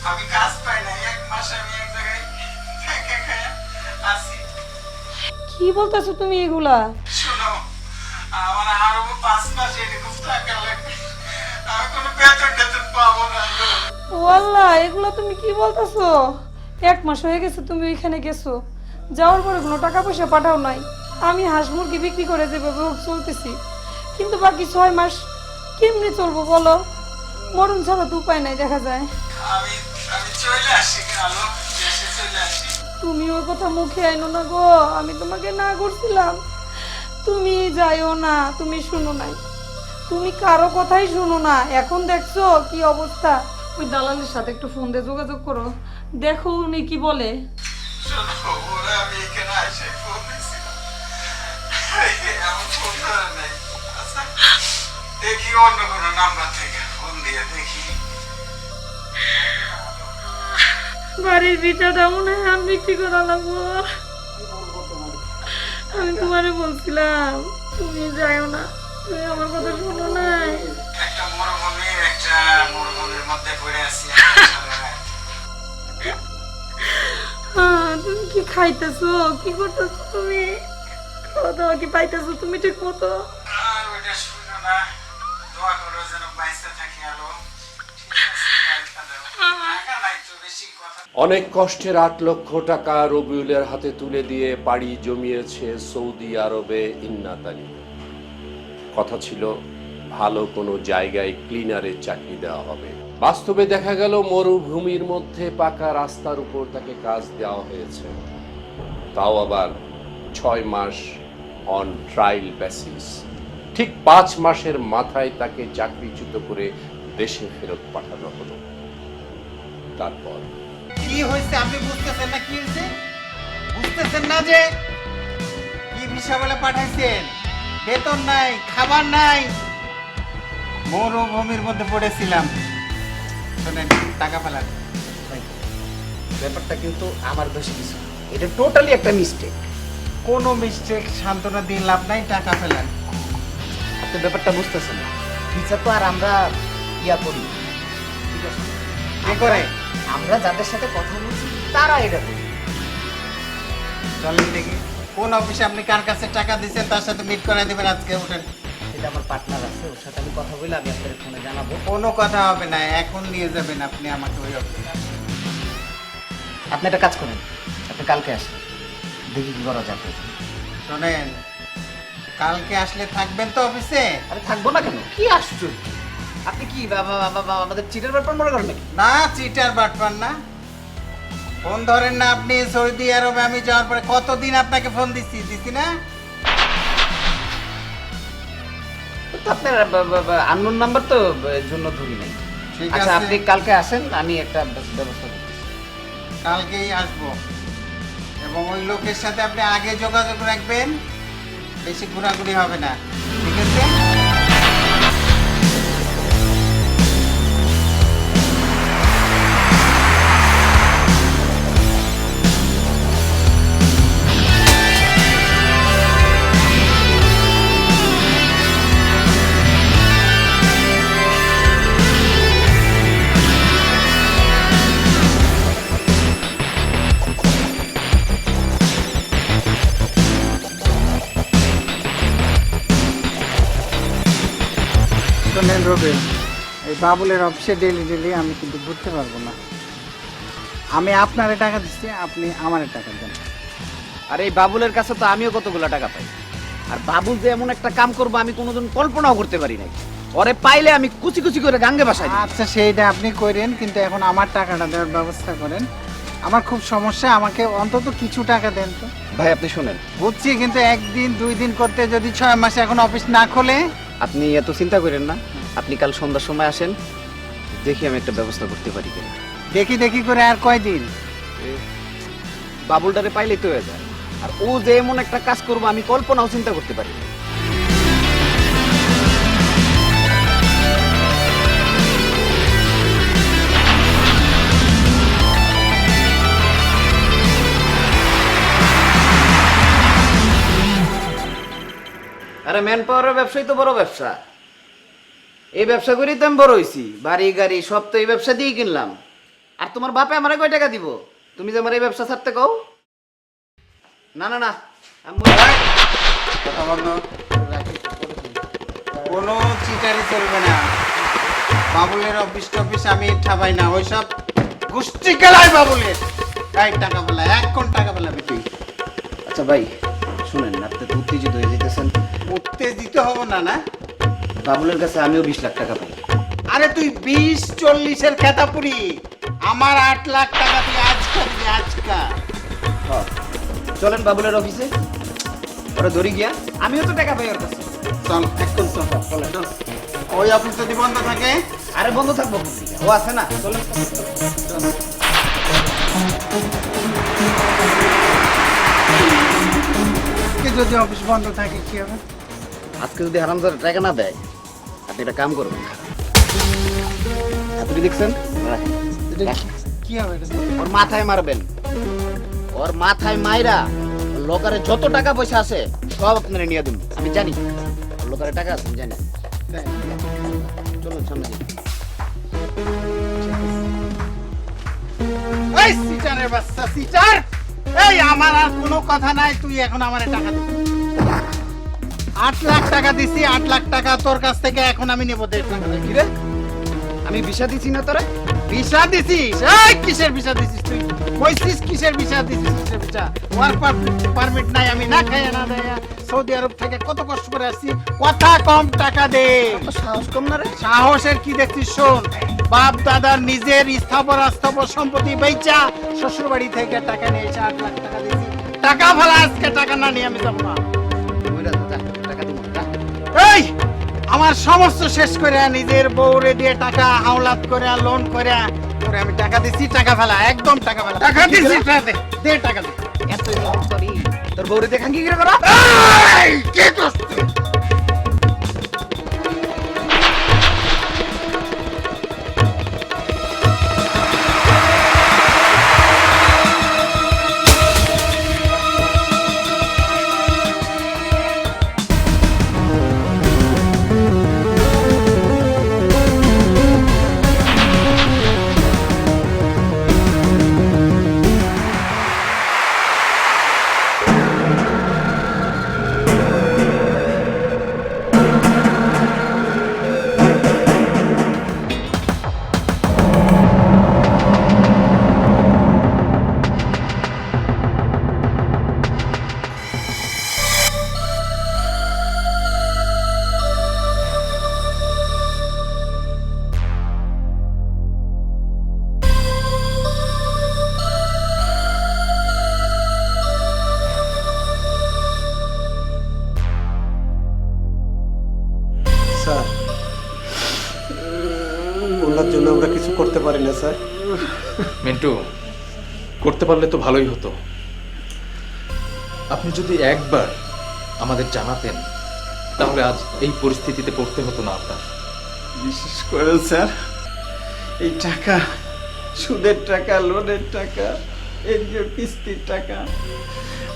Speaker 10: আমি কাজ পাই না, 1 মাস আমি এক জায়গায় থেকে খেয়ে আছি।
Speaker 9: কি বলতেছো তুমি এগুলা?
Speaker 10: শোনো, আমার আরো 5 মাস এরকম টাকা লাগবে, আমি কোনো বেতন টেতন পাবো না।
Speaker 9: ওয়াল্লাহ, এগুলা তুমি কি বলতেছো? 1 মাস হয়ে গেছে তুমি ওইখানে গেছো, যাওয়ার পরে কোনো টাকা পয়সা পাঠাও নাই। আমি হাঁস মুরগি বিক্রি করে যেভাবে হোক চলতেছি, কিন্তু বাকি 6 মাস কেমনি চলবো বলো? মরণ ছাড়া তো উপায় নাই দেখা যায়।
Speaker 10: আমি চলে আসি, কালো দেশে চলে আসি।
Speaker 9: তুমি ওর কথা মুখে আইনো না গো, আমি তোমাকে না করছিলাম। তুমি যাইও না, তুমি শুনো নাই, তুমি কারো কথাই শুনো না। এখন দেখছো কি অবস্থা, ওই দালালের সাথে একটু ফোন দিয়ে যোগাযোগ করো, দেখো উনি কি বলে।
Speaker 10: শোনো, ওরা আমি এখানে এসে ফোন দিয়েছিলাম, আমার ফোন ধরা নাই। আচ্ছা, দেখি অন্য কোনো নাম্বার থেকে ফোন দিয়ে দেখি।
Speaker 9: বাড়ির বিটাটা মনে হয় আমি বিক্রি করা লাগবো। আমি তোমারে বলছিলাম তুমি যাইও না, তুমি আমার কথা শোনো নাই।
Speaker 10: একটা মরুভূমির মধ্যে পড়ে আছি।
Speaker 9: তুমি কি খাইতেছো, কি করতেছো তুমি? খাওয়া দাওয়া কি পাইতেছো তুমি ঠিক মতো?
Speaker 10: আর ওইটা শুনো না, দোয়া করো যেন বাইসে থাকি। আলো ঠিক আছে, বাইসা দাও। টাকা নাই তো, বেশি কথা।
Speaker 2: অনেক কষ্টে 8 লক্ষ টাকা রবিউলের হাতে তুলে দিয়ে পাড়ি জমিয়েছে সৌদি আরবে ইন্নাত আলী। কথা ছিল ভালো কোনো জায়গায় ক্লিনারের চাকরি দেওয়া হবে। বাস্তবে দেখা গেল মরুভূমির মধ্যে পাকা রাস্তার উপর তাকে কাজ দেওয়া হয়েছে, তাও আবার 6 মাস অন ট্রায়াল বেসিস। ঠিক 5 মাসের মাথায় তাকে চাকরিচ্যুত করে দেশে ফেরত পাঠানো হলো। তারপর
Speaker 10: কি হয়েছে আপনি বুঝতেছেন না? কি হয়েছে বুঝতেছেন না? যে কি ভিসা বলে পাঠাইছেন? বেতন নাই, খাবার নাই, মরুভূমির মধ্যে পড়েছিলাম। শোনেন, টাকা ফেলান।
Speaker 8: ব্যাপারটা কিন্তু আমার দোষে কিছু না। এটা টোটালি একটা মিস্টেক।
Speaker 10: কোনো মিস্টেক সান্ত্বনা দিয়ে লাভ নাই, টাকা ফেলান।
Speaker 8: আপনি ব্যাপারটা বুঝতেছেন না। বিচার তো আর আমরা ইয়া করি না। ঠিক আছে,
Speaker 10: কে করে?
Speaker 8: আমরা যাদের সাথে কথা বলছি তারা এটা করে।
Speaker 10: চলেন দেখি কোন অফিসে আপনি কার কাছে টাকা দিচ্ছেন তার সাথে মিট করে দেবেন। আজকে উঠেন।
Speaker 8: এটা আমার পার্টনার আছে, ওর সাথে আমি কথা বলে আমি আপনাদের ফোনে জানাবো।
Speaker 10: কোনো কথা হবে না, এখন নিয়ে যাবেন আপনি আমাকে ওই অফিসে।
Speaker 8: আপনি একটা কাজ করেন, আপনি কালকে আসেন, দেখি কি করা যাবে।
Speaker 10: শোনেন, কালকে আসলে থাকবেন তো অফিসে?
Speaker 8: আরে থাকবো না কেন, কি আশ্চর্য! আপনি কি আমাদের চিটের ব্যাপার মনে করেন নাকি?
Speaker 10: না, চিটার বাটপার না। ফোন ধরেন না আপনি। সৌদি আরবে আমি যাওয়ার পরে কতদিন আপনাকে ফোন দিছি না?
Speaker 8: তো আপনার আননোন নাম্বার তো জন্য ধরি নাই।
Speaker 10: ঠিক
Speaker 8: আচ্ছা,
Speaker 10: আছে।
Speaker 8: আপনি কালকে আসেন, আমি একটা ব্যবস্থা করছি।
Speaker 10: কালকেই আসবো, এবং ওই লোকের সাথে আপনি আগে যোগাযোগ রাখবেন, বেশি ঘোরাঘুরি হবে না। ঠিক আছে? শোনেন রবিন, এই বাবুলের অফিসে ডেলি আমি কিন্তু ঘুরতে পারবো না। আমি আপনারে টাকা দিচ্ছি, আপনি আমারে টাকা দেন।
Speaker 8: আর এই বাবুলের কাছে তো আমিও কতগুলো টাকা পাই। আর বাবুল যে এমন একটা কাম করবো আমি কোনোদিন কল্পনাও করতে পারি নাই। ওরে পাইলে আমি কুচি কুচি করে গাঙ্গে বাসাই দিই।
Speaker 10: আচ্ছা, সেইটা আপনি করেন, কিন্তু এখন আমার টাকাটা দেওয়ার ব্যবস্থা করেন। আমার খুব সমস্যা, আমাকে অন্তত কিছু টাকা দেন তো।
Speaker 8: ভাই আপনি শোনেন,
Speaker 10: বুঝছি, কিন্তু একদিন 2 দিন করতে যদি 6 মাসে এখন অফিস না খোলে।
Speaker 8: আপনি এত চিন্তা করেন না। আপনি কাল সন্ধ্যার সময় আসেন, দেখি আমি একটা ব্যবস্থা করতে পারি কিনা।
Speaker 10: দেখি করে আর কয়দিন?
Speaker 8: বাবুলটারে পাইলেই তো হয়ে যায়। আর ও যে এমন একটা কাজ করবো আমি কল্পনাও চিন্তা করতে পারি না। আরে ম্যান পাওয়ারের ব্যবসাই তো বড় ব্যবসা। এই ব্যবসা করেই তো আমি বড় হয়েছি। বাড়ি গাড়ি সব তো এই ব্যবসা দিয়েই কিনলাম। আর তোমার বাপে আমারে কয় টাকা দিব তুমি যে আমার এই ব্যবসা ছাড়তে কও? না না না, আমি
Speaker 10: কথা বন্ধ। কোনো চিটারি চলবে না। বাবুলের অফিস টফিস আমি ঠাবাই না, ওইসব গোষ্ঠী খেলায় বাবুলের। তাই টাকা বলা, 1 কোটি টাকা বলা তুই।
Speaker 8: আচ্ছা ভাই শুনেন, আপনি তো উত্তেজিত হয়ে যেতেছেন।
Speaker 10: উত্তেজিত হব না না?
Speaker 8: বাবুলের কাছে আমিও 20 লাখ টাকা পাই।
Speaker 10: আরে তুই 20-40-এর খেতাপুরি, আমার 8 লাখ টাকা তুই আজকা দিবি, আজকা।
Speaker 8: চলেন বাবুলের অফিসে, ওরা ধরি গিয়া আমিও তো টাকা পাই ওর কাছে।
Speaker 10: চল, এখন চল। ওই অফিস যদি বন্ধ থাকে?
Speaker 8: আরে বন্ধ থাকবো, ও আছে না, চলেন।
Speaker 10: যদি অফিস বন্ধ থাকে কি হবে?
Speaker 8: আজকে যদি হারামজাদা টাকা না দেয়, আপনি একটা কাম করবেন। আপনি দেখছেন
Speaker 10: কি হবে এটা?
Speaker 8: ওর মাথায় মারবেন। ওর মাথায় মাইরা লোকারে যত টাকা পয়সা আছে সব আপনারা নিয়ে দিন। আমি জানি ওর লোকারে টাকা আছে, আমি জানি। চলুন সামনে যাই।
Speaker 10: এই সিটারের বাচ্চা, সিটার! এই আমার আর কোনো কথা নাই, তুই এখন আমারে টাকা দিবি। 8 লাখ টাকা দিছি, 8 লাখ টাকা তোর কাছ থেকে এখন আমি নেবো 1.5 লাখ টাকা। কি রে?
Speaker 8: আমি ভিসা দিছি না তোরা?
Speaker 10: ভিসা দিছিস? এই কিসের ভিসা দিছিস তুই? কইছিস কিসের ভিসা দিছিস? কিসের ভিসা? ওয়ার্ক পারমিট নাই, আমি না খাইয়া না দেয়া সৌদি আরব থেকে কত কষ্ট করে আসছি। কথা কম, টাকা দে।
Speaker 8: সাহস কম না রে?
Speaker 10: সাহসের কি দেখছিস? শোন, বাপ দাদার নিজের স্থাবর সম্পত্তি বেচা শ্বশুর বাড়ি থেকে টাকা নিয়ে এসে 8 লাখ টাকা দিয়েছি। টাকা ভালো, আজকে টাকা না নিয়ে আমি যাবো না।
Speaker 8: টাকা দিব না।
Speaker 10: এই আমার সমস্ত শেষ করে নিজের বউরে দিয়ে টাকা হাওলাত করে লোন করে তোরে আমি টাকা দিছি। টাকা ফেলা, একদম টাকা ফেলা। টাকা দিছি, দে টাকা দে।
Speaker 8: এত লোন করি তোর বউরে দেখান কি করে করা?
Speaker 10: এই, কি করছিস?
Speaker 5: ওনার জন্য আমরা কিছু করতে পারি না স্যার।
Speaker 3: মিন্টু, করতে পারলে তো ভালোই হতো। আপনি যদি একবার আমাদের জানাতেন তাহলে আজ এই পরিস্থিতিতে পড়তে হতো না আপনার।
Speaker 8: বিশেষ করে স্যার এই টাকা, সুদের টাকা, লোনের টাকা, এনজিও কিস্তির টাকা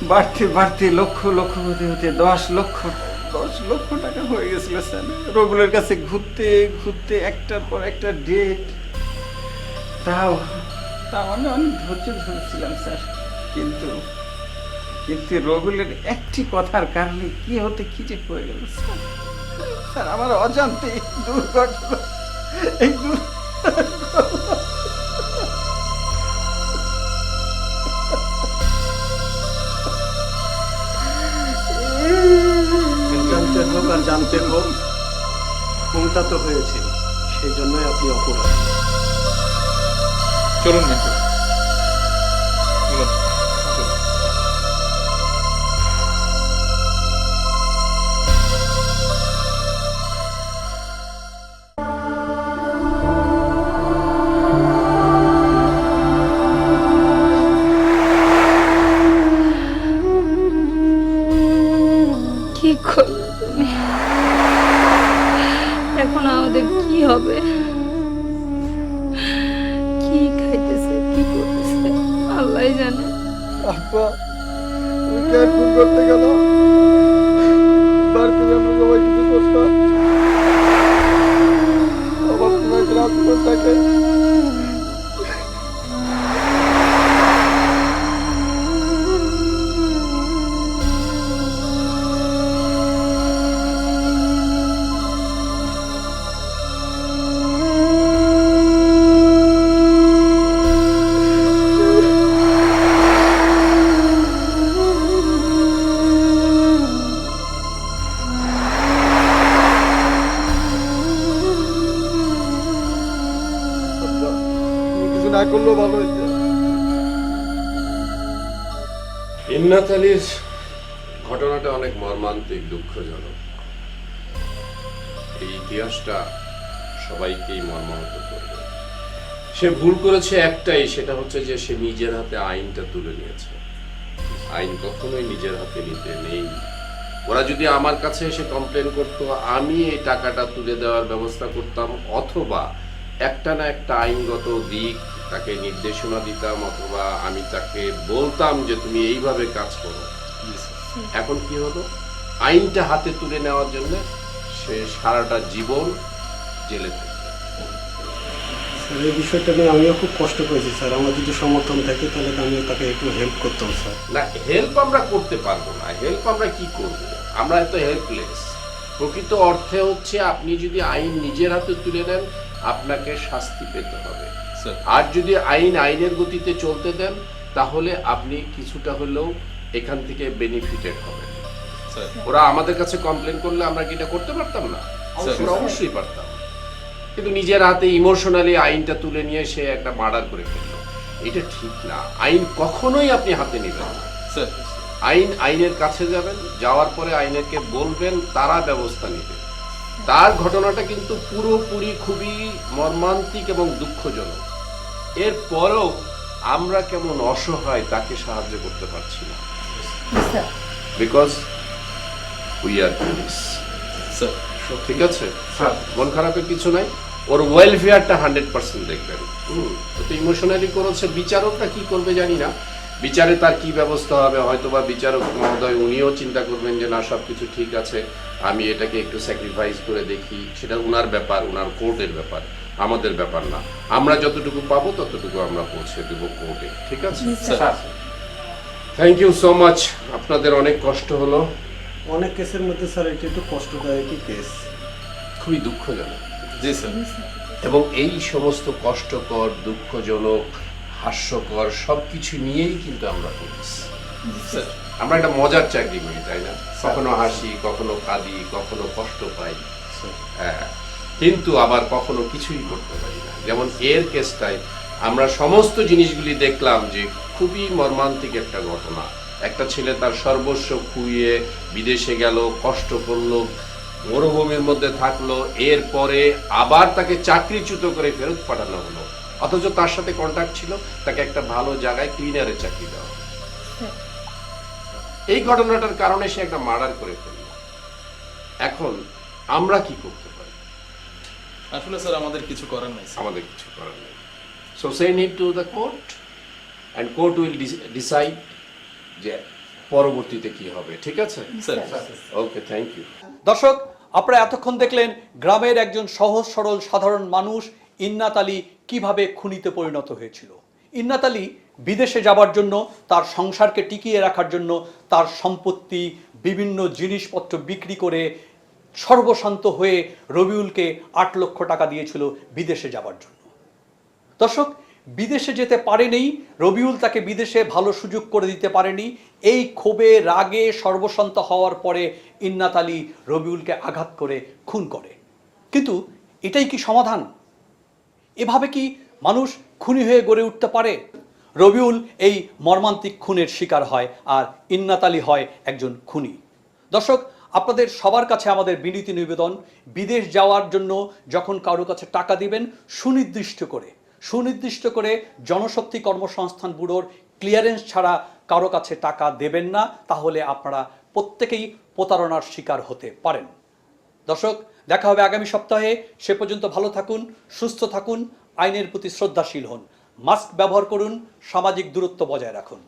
Speaker 8: বাড়তে বাড়তে লক্ষ লক্ষ হতে হতে 10 লক্ষ টাকা হয়ে গেছিল স্যার। রবিউলের কাছে ঘুরতে ঘুরতে একটার পর একটা ডেট, তাও আমি অনেক ধৈর্য ধরেছিলাম স্যার। কিন্তু রবিউলের একটি কথার কারণে কি হতে কি যে হয়ে গেল স্যার। স্যার আমার অজান্তে এই দুর্ঘটনা, এই
Speaker 5: জানতে হোক আর জানতে হোক, কোনটা তো হয়েছে, সেই জন্যই আপনি অপরাধ।
Speaker 3: চলুন মিন্টু, চলুন।
Speaker 9: কি করবে তুমি? এখন আমাদের কি হবে? কি খাইতেছে, কি করতেছে আল্লাহ জানে।
Speaker 11: আব্বা তুমি কে খুন করতে গেল? বাড়িতে আমরা সবাই কিছু করতাম, আবার তোমার রাত করে থাকে। কিছু না করলেও ভালো হইতো।
Speaker 2: ইন্নাত আলীর ঘটনাটা অনেক মর্মান্তিক, দুঃখজনক। এই ইতিহাসটা সবাইকেই মর্মাহত করবে। সে ভুল করেছে একটাই, সেটা হচ্ছে যে সে নিজের হাতে আইনটা তুলে নিয়েছে। আইন কখনোই নিজের হাতে নিতে নেই। ওরা যদি আমার কাছে এসে কমপ্লেন করতো, আমি এই টাকাটা তুলে দেওয়ার ব্যবস্থা করতাম, অথবা একটা না একটা আইনগত দিক তাকে নির্দেশনা দিতাম, অথবা আমি তাকে বলতাম যে তুমি এইভাবে কাজ করো। এখন কি হলো? আইনটা হাতে তুলে নেওয়ার জন্য সে সারাটা জীবন জেলে থাকবে।
Speaker 5: স্যার এই বিষয়টা নিয়ে আমিও খুব কষ্ট পেয়েছি স্যার। আমার যদি সমর্থন থাকে তাহলে আমি তাকে একটু হেল্প করতাম স্যার।
Speaker 2: না, হেল্প আমরা করতে পারবো না। হেল্প আমরা কি করব? আমরা এত হেল্পলেস। প্রকৃত অর্থে হচ্ছে আপনি যদি আইন নিজের হাতে তুলে নেন, আপনাকে শাস্তি পেতে হবে। আর যদি আইনের গতিতে চলতে দেন, তাহলে আপনি কিছুটা হলেও এখান থেকে বেনিফিটেড হবেন। ওরা আমাদের কাছে কমপ্লেন করলে আমরা কি এটা করতে পারতাম না? আমরা অবশ্যই পারতাম। কিন্তু নিজের হাতে ইমোশনালি আইনটা তুলে নিয়ে সে একটা মার্ডার করে ফেললো। এটা ঠিক না। আইন কখনোই আপনি হাতে নেবেন না। আইনের কাছে যাবেন, যাওয়ার পরে আইনেরকে বলবেন, তারা ব্যবস্থা নেবে। তার ঘটনাটা কিন্তু পুরোপুরি খুবই মর্মান্তিক এবং দুঃখজনক। এরপরও আমরা কেমন অসহায়, তাকে সাহায্য করতে পারছি না, বিকজ উই আর পুলিশ। ঠিক আছে, মন খারাপের কিছু নাই। ওর ওয়েলফেয়ারটা 100% দেখবেন। তো ইমোশনালি করেছে, বিচারকটা কি করবে জানি না। বিচারে তার কি ব্যবস্থা হবে, হয়তো বা বিচারক মহোদয় উনিও চিন্তা করবেন যে না, সব কিছু ঠিক আছে, আমি এটাকে একটু স্যাক্রিফাইস করে দেখি। সেটা উনার ব্যাপার, উনার কোর্টের ব্যাপার, আমাদের ব্যাপার না। আমরা যতটুকু পাবো ততটুকু আমরা পৌঁছে দেবো কোর্টে। ঠিক আছে sir? Thank you so much. আপনাদের অনেক কষ্ট হলো।
Speaker 5: অনেক কেসের মধ্যে স্যার এটা একটু কষ্টদায়কই কেস,
Speaker 2: খুবই দুঃখজনক। জি স্যার। এবং এই সমস্ত কষ্টকর, দুঃখজনক, হাস্যকর সবকিছু নিয়েই কিন্তু আমরা পুলিশ। আমরা একটা মজার চাকরি করি, তাই না? কখনো হাসি, কখনো কাঁদি, কখনো কষ্ট পাই, হ্যাঁ, কিন্তু আবার কখনো কিছুই করতে পারি না। যেমন এর কেসটায় আমরা সমস্ত জিনিসগুলি দেখলাম যে খুবই মর্মান্তিক একটা ঘটনা। একটা ছেলে তার সর্বস্ব খুইয়ে বিদেশে গেল, কষ্ট করলো, মরুভূমির মধ্যে থাকলো, এরপরে আবার তাকে চাকরিচ্যুত করে ফেরত পাঠানো হলো, অথচ তার সাথে কন্ট্যাক্ট ছিল তাকে একটা ভালো জায়গায় ক্লিনারের চাকরি দেওয়া হলো। এই ঘটনাটার কারণে সে একটা মার্ডার করে ফেলল। এখন আমরা কি করতে পারি?
Speaker 3: আসলে স্যার আমাদের কিছু করার নাই।
Speaker 2: আমাদের কিছু করার নেই। So send him to the court and court will decide যে পরবর্তীতে কি হবে। ঠিক আছে
Speaker 3: স্যার।
Speaker 2: Okay, thank you.
Speaker 1: দর্শক, আপনারা এতক্ষণ দেখলেন গ্রামের একজন সহজ সরল সাধারণ মানুষ ইন্নাত আলী কিভাবে খুনিতে পরিণত হয়েছিল। ইন্নাত আলী বিদেশে যাবার জন্য, তার সংসারকে টিকিয়ে রাখার জন্য তার সম্পত্তি, বিভিন্ন জিনিসপত্র বিক্রি করে সর্বশান্ত হয়ে রবিউলকে 8 লক্ষ টাকা দিয়েছিল বিদেশে যাবার জন্য। দর্শক, বিদেশে যেতে পারেনি, রবিউল তাকে বিদেশে ভালো সুযোগ করে দিতে পারেনি। এই ক্ষোভে রাগে সর্বশান্ত হওয়ার পরে ইন্নাত আলী রবিউলকে আঘাত করে খুন করে। কিন্তু এটাই কি সমাধান? এভাবে কি মানুষ খুনি হয়ে গড়ে উঠতে পারে? রবিউল এই মর্মান্তিক খুনের শিকার হয় আর ইন্নাত আলী হয় একজন খুনি। দর্শক, আপনাদের সবার কাছে আমাদের বিনীত নিবেদন, বিদেশ যাওয়ার জন্য যখন কারো কাছে টাকা দিবেন সুনির্দিষ্ট করে জনশক্তি কর্মসংস্থান ব্যুরোর ক্লিয়ারেন্স ছাড়া কারো কাছে টাকা দেবেন না, তাহলে আপনারা প্রত্যেকেই প্রতারণার শিকার হতে পারেন। দর্শক, দেখা হবে আগামী সপ্তাহে। সে পর্যন্ত ভালো থাকুন, সুস্থ থাকুন, আইনের প্রতি শ্রদ্ধাশীল হন, মাস্ক ব্যবহার করুন, সামাজিক দূরত্ব বজায় রাখুন।